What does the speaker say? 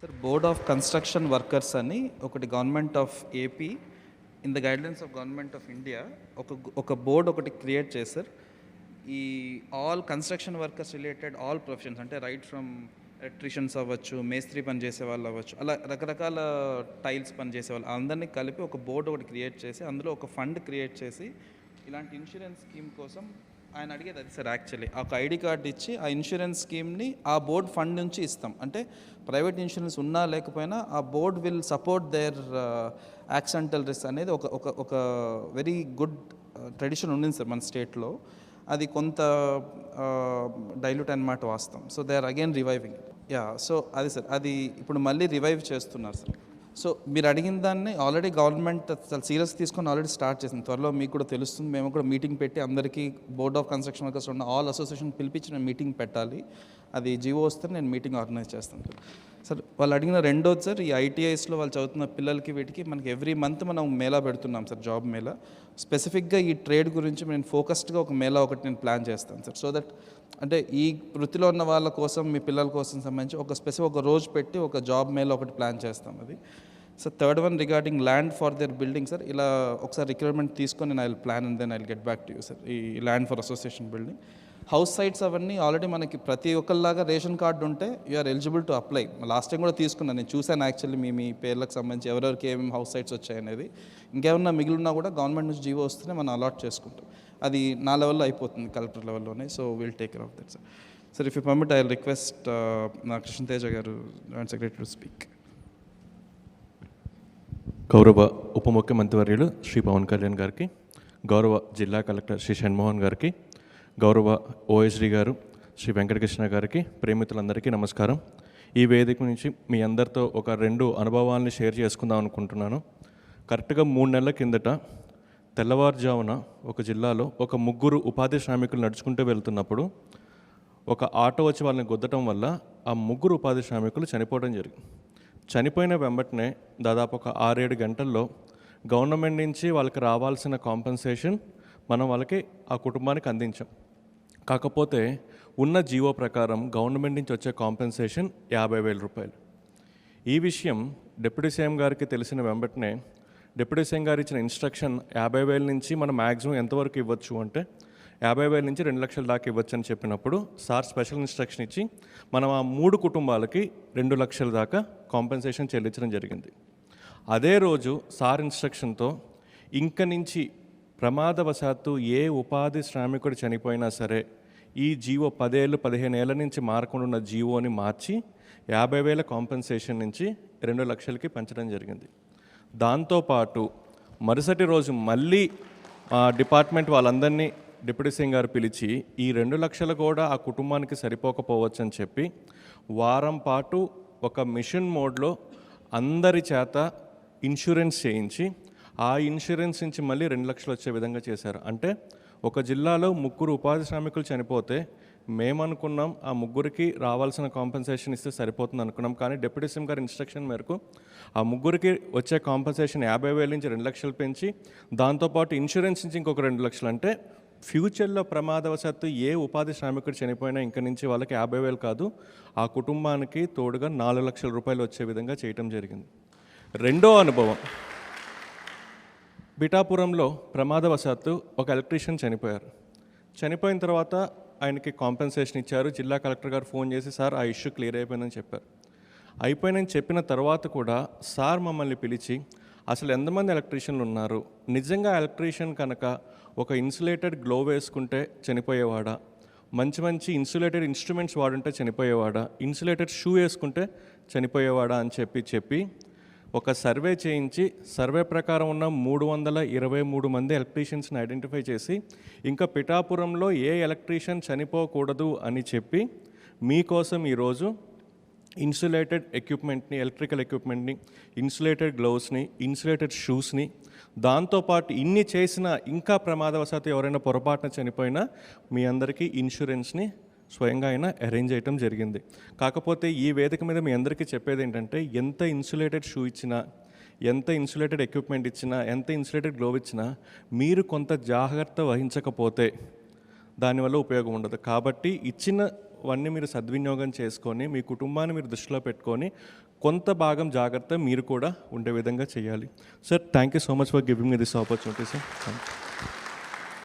Sir board of construction workers అని ఒకటి government of AP in the guidelines of government of India ఒక board ఒకటి create చేశారు. ఈ all construction workers related all professions అంటే right from electricians అవ్వచ్చు, మేస్త్రి పని చేసే వాళ్ళు అవ్వచ్చు, అలా రకరకాల టైల్స్ పని చేసే వాళ్ళు అందరినీ కలిపి ఒక బోర్డు ఒకటి క్రియేట్ చేసి అందులో ఒక ఫండ్ క్రియేట్ చేసి ఇలాంటి ఇన్సూరెన్స్ స్కీమ్ కోసం ఆయన అడిగేది అది సార్. యాక్చువల్లీ ఒక ఐడి కార్డు ఇచ్చి ఆ ఇన్సూరెన్స్ స్కీమ్ని ఆ బోర్డ్ ఫండ్ నుంచి ఇస్తాం. అంటే ప్రైవేట్ ఇన్సూరెన్స్ ఉన్నా లేకపోయినా ఆ board will support their accidental risk అనేది ఒక ఒక ఒక వెరీ గుడ్ ట్రెడిషన్ ఉండింది సార్ మన స్టేట్లో. అది కొంత డైల్యూట్ అనమాట వాస్తవం. So they are again reviving. Yeah, so అది సార్, అది ఇప్పుడు మళ్ళీ రివైవ్ చేస్తున్నారు సార్. సో మీరు అడిగిన దాన్ని ఆల్రెడీ గవర్నమెంట్ చాలా సీరియస్ తీసుకొని ఆల్రెడీ స్టార్ట్ చేసింది. త్వరలో మీకు కూడా తెలుస్తుంది. మేము కూడా మీటింగ్ పెట్టి అందరికీ బోర్డ్ ఆఫ్ కన్స్ట్రక్షన్ వర్కర్స్ ఉన్న ఆల్ అసోసియేషన్ పిలిపించి నేను మీటింగ్ పెట్టాలి. అది జీవో వస్తే నేను మీటింగ్ ఆర్గనైజ్ చేస్తాను సార్. వాళ్ళు అడిగిన రెండోది సార్, ఈ ఐటీఐస్లో వాళ్ళు చదువుతున్న పిల్లలకి వీటికి మనకి ఎవ్రీ మంత్ మనం మేళా పెడుతున్నాం సార్, జాబ్ మేళా. స్పెసిఫిక్గా ఈ ట్రేడ్ గురించి నేను ఫోకస్డ్గా ఒక మేళా ఒకటి నేను ప్లాన్ చేస్తాను సార్. సో దట్ అంటే ఈ వృత్తిలో ఉన్న వాళ్ళ కోసం, మీ పిల్లల కోసం సంబంధించి ఒక రోజు పెట్టి ఒక జాబ్ మేళా ఒకటి ప్లాన్ చేస్తాం. అది sir. Third one regarding land for their building sir. ఇలా ఒకసారి రిక్వైర్మెంట్ తీసుకొని నేను I will plan and then I will get back to you sir. ఈ land for association building house sites అవన్నీ ఆల్రెడీ మనకి ప్రతి ఒక్కరిలాగా రేషన్ కార్డు ఉంటే you're eligible to apply. Last time కూడా తీసుకున్నాను, నేను చూశాను యాక్చువల్లీ మీ పేర్లకు సంబంధించి ఎవరెవరికి ఏమేమి హౌస్ సైట్స్ వచ్చాయనేది. ఇంకేమన్నా మిగిలినా కూడా గవర్నమెంట్ నుంచి జీవో వస్తేనే మనం అలాట్ చేసుకుంటాం. అది నా లెవెల్లో అయిపోతుంది, కలెక్టర్ లెవెల్లోనే. So will take care of that sir. Sir if you permit I will request నా కృష్ణతేజ గారు, జాయింట్ సెక్రటరీ, టు స్పీక్. గౌరవ ఉప ముఖ్యమంత్రివర్యులు శ్రీ పవన్ కళ్యాణ్ గారికి, గౌరవ జిల్లా కలెక్టర్ శ్రీ షణ్మోహన్ గారికి, గౌరవ ఓఎస్డీ గారు శ్రీ వెంకటకృష్ణ గారికి, ప్రేమితులందరికీ నమస్కారం. ఈ వేదిక నుంచి మీ అందరితో ఒక 2 అనుభవాల్ని షేర్ చేసుకుందాం అనుకుంటున్నాను. కరెక్ట్గా 3 నెలల కిందట తెల్లవారుజామున ఒక జిల్లాలో ఒక 3 ఉపాధి శ్రామికులు నడుచుకుంటూ వెళ్తున్నప్పుడు ఒక ఆటో వచ్చి వాళ్ళని గుద్దటం వల్ల ఆ 3 ఉపాధి శ్రామికులు చనిపోవడం జరిగింది. చనిపోయిన వెంబటనే దాదాపు ఒక 6-7 గంటల్లో గవర్నమెంట్ నుంచి వాళ్ళకి రావాల్సిన కాంపెన్సేషన్ మనం వాళ్ళకి ఆ కుటుంబానికి అందించాం. కాకపోతే ఉన్న జీవో ప్రకారం గవర్నమెంట్ నుంచి వచ్చే కాంపెన్సేషన్ 50,000 రూపాయలు. ఈ విషయం డిప్యూటీ సీఎం గారికి తెలిసిన వెంబటనే డిప్యూటీ సీఎం గారు ఇచ్చిన ఇన్స్ట్రక్షన్ 50,000 నుంచి మనం మ్యాక్సిమం ఎంతవరకు ఇవ్వచ్చు అంటే 50,000 నుంచి 2 లక్షల దాకా ఇవ్వచ్చు అని చెప్పినప్పుడు సార్ స్పెషల్ ఇన్స్ట్రక్షన్ ఇచ్చి మనం ఆ 3 కుటుంబాలకి 2 లక్షల దాకా కాంపెన్సేషన్ చెల్లించడం జరిగింది. అదే రోజు సార్ ఇన్స్ట్రక్షన్తో ఇంక నుంచి ప్రమాదవశాత్తు ఏ ఉపాధి శ్రామికుడు చనిపోయినా సరే ఈ జీవో 10 ఏళ్ళు 15 ఏళ్ళ నుంచి మారకుండా ఉన్న జీవోని మార్చి 50,000 కాంపెన్సేషన్ నుంచి 2 లక్షలకి పెంచడం జరిగింది. దాంతోపాటు మరుసటి రోజు మళ్ళీ డిపార్ట్మెంట్ వాళ్ళందరినీ డిప్యూటీ సీఎం గారు పిలిచి ఈ 2 లక్షలు కూడా ఆ కుటుంబానికి సరిపోకపోవచ్చు అని చెప్పి వారం పాటు ఒక మిషన్ మోడ్లో అందరి చేత ఇన్సూరెన్స్ చేయించి ఆ ఇన్సూరెన్స్ నుంచి మళ్ళీ 2 లక్షలు వచ్చే విధంగా చేశారు. అంటే ఒక జిల్లాలో 3 ఉపాధి శ్రామికులు చనిపోతే మేమనుకున్నాం ఆ 3కి రావాల్సిన కాంపెన్సేషన్ ఇస్తే సరిపోతుంది అనుకున్నాం. కానీ డిప్యూటీ సీఎం గారి ఇన్స్ట్రక్షన్ మేరకు ఆ 3కి వచ్చే కాంపెన్సేషన్ 50,000 నుంచి 2 లక్షలు పెంచి దాంతోపాటు ఇన్సూరెన్స్ నుంచి ఇంకొక 2 లక్షలు. అంటే ఫ్యూచర్లో ప్రమాదవశాత్తు ఏ ఉపాధి శ్రామికుడు చనిపోయినా ఇంక నుంచి వాళ్ళకి 50,000 కాదు, ఆ కుటుంబానికి తోడుగా 4 లక్షల రూపాయలు వచ్చే విధంగా చేయటం జరిగింది. రెండో అనుభవం, పిఠాపురంలో ప్రమాదవశాత్తు ఒక ఎలక్ట్రీషియన్ చనిపోయారు. చనిపోయిన తర్వాత ఆయనకి కాంపెన్సేషన్ ఇచ్చారు. జిల్లా కలెక్టర్ గారు ఫోన్ చేసి సార్ ఆ ఇష్యూ క్లియర్ అయిపోయిందని చెప్పారు. అయిపోయిందని చెప్పిన తర్వాత కూడా సార్ మమ్మల్ని పిలిచి అసలు ఎంతమంది ఎలక్ట్రీషియన్లు ఉన్నారు, నిజంగా ఎలక్ట్రీషియన్ కనుక ఒక ఇన్సులేటెడ్ గ్లో వేసుకుంటే చనిపోయేవాడా, మంచి మంచి ఇన్సులేటెడ్ ఇన్స్ట్రుమెంట్స్ వాడుంటే చనిపోయేవాడా, ఇన్సులేటెడ్ షూ వేసుకుంటే చనిపోయేవాడా అని చెప్పి ఒక సర్వే చేయించి సర్వే ప్రకారం ఉన్న 323 మంది ఎలక్ట్రీషియన్స్ని ఐడెంటిఫై చేసి ఇంకా పిఠాపురంలో ఏ ఎలక్ట్రీషియన్ చనిపోకూడదు అని చెప్పి మీకోసం ఈరోజు ఇన్సులేటెడ్ ఎక్విప్మెంట్ని, ఎలక్ట్రికల్ ఎక్విప్మెంట్ని, ఇన్సులేటెడ్ గ్లౌస్ని, ఇన్సులేటెడ్ షూస్ని, దాంతోపాటు ఇన్ని చేసినా ఇంకా ప్రమాదవశాత్తు ఎవరైనా పొరపాటున చనిపోయినా మీ అందరికీ ఇన్సూరెన్స్ని స్వయంగా ఆయన అరేంజ్ చేయటం జరిగింది. కాకపోతే ఈ వేదిక మీద మీ అందరికీ చెప్పేది ఏంటంటే ఎంత ఇన్సులేటెడ్ షూ ఇచ్చినా, ఎంత ఇన్సులేటెడ్ ఎక్విప్మెంట్ ఇచ్చినా, ఎంత ఇన్సులేటెడ్ గ్లోవ్ ఇచ్చినా మీరు కొంత జాగ్రత్త వహించకపోతే దానివల్ల ఉపయోగం ఉండదు. కాబట్టి ఇచ్చినవన్నీ మీరు సద్వినియోగం చేసుకొని మీ కుటుంబాన్ని మీరు దృష్టిలో పెట్టుకొని కొంత భాగం జాగ్రత్త మీరు కూడా ఉండే విధంగా చేయాలి. Sir, thank you so much for giving me this opportunity sir.